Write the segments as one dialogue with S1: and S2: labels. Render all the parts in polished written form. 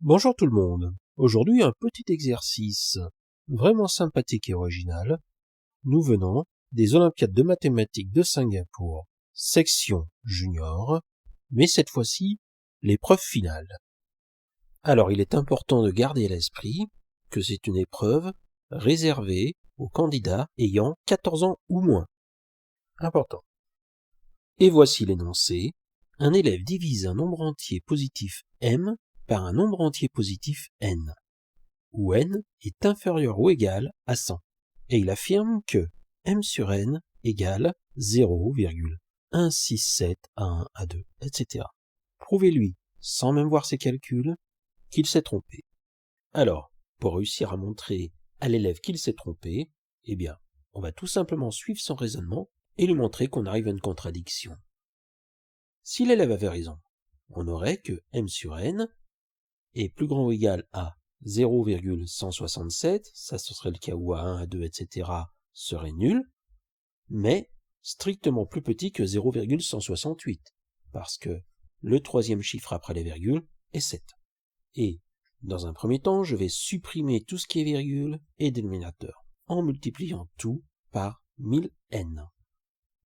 S1: Bonjour tout le monde. Aujourd'hui, un petit exercice vraiment sympathique et original. Nous venons des Olympiades de mathématiques de Singapour, section junior, mais cette fois-ci, l'épreuve finale. Alors, il est important de garder à l'esprit que c'est une épreuve réservée aux candidats ayant 14 ans ou moins. Important. Et voici l'énoncé. Un élève divise un nombre entier positif m par un nombre entier positif n, où n est inférieur ou égal à 100, et il affirme que m sur n égale 0,167 à 1 à 2, etc. Prouvez-lui, sans même voir ses calculs, qu'il s'est trompé. Alors, pour réussir à montrer à l'élève qu'il s'est trompé, eh bien, on va tout simplement suivre son raisonnement et lui montrer qu'on arrive à une contradiction. Si l'élève avait raison, on aurait que m sur n est plus grand ou égal à 0,167, ça ce serait le cas où A1, A2, etc. serait nul, mais strictement plus petit que 0,168, parce que le troisième chiffre après les virgules est 7. Et, dans un premier temps, je vais supprimer tout ce qui est virgule et dénominateur, en multipliant tout par 1000n.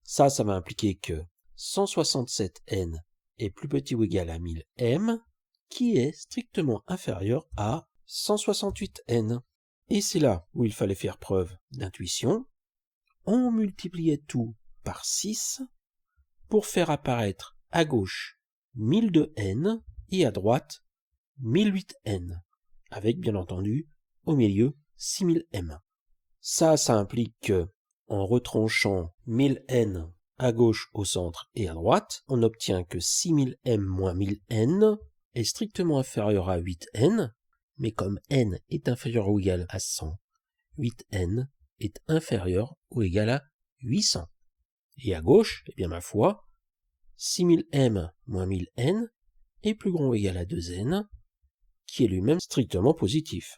S1: Ça va impliquer que 167n est plus petit ou égal à 1000m, qui est strictement inférieur à 168n. Et c'est là où il fallait faire preuve d'intuition. On multipliait tout par 6 pour faire apparaître à gauche 1002n et à droite 1008n, avec bien entendu au milieu 6000m. Ça implique que, en retranchant 1000n à gauche, au centre et à droite, on obtient que 6000m moins 1000n est strictement inférieur à 8n, mais comme n est inférieur ou égal à 100, 8n est inférieur ou égal à 800. Et à gauche, eh bien ma foi, 6000m moins 1000n est plus grand ou égal à 2n, qui est lui-même strictement positif.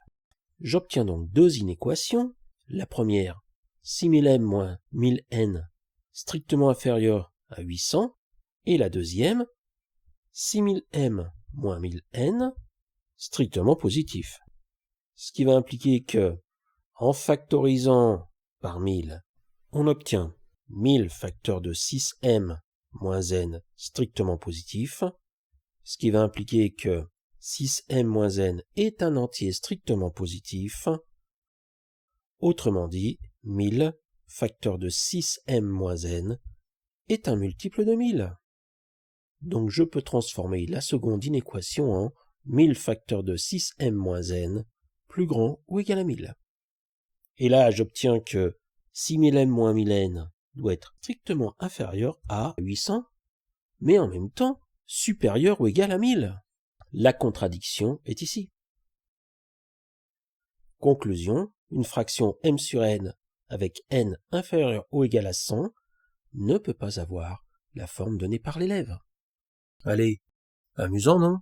S1: J'obtiens donc deux inéquations. La première, 6000m moins 1000n strictement inférieur à 800, et la deuxième, 6000m moins 1000n strictement positif. Ce qui va impliquer que, en factorisant par 1000, on obtient 1000 facteurs de 6m moins n strictement positif, ce qui va impliquer que 6m moins n est un entier strictement positif. Autrement dit, 1000 facteur de 6m moins n est un multiple de 1000. Donc je peux transformer la seconde inéquation en 1000 facteur de 6m moins n plus grand ou égal à 1000. Et là, j'obtiens que 6000m moins 1000n doit être strictement inférieur à 800, mais en même temps supérieur ou égal à 1000. La contradiction est ici. Conclusion, une fraction m sur n avec n inférieur ou égal à 100 ne peut pas avoir la forme donnée par l'élève. Allez, amusant, non ?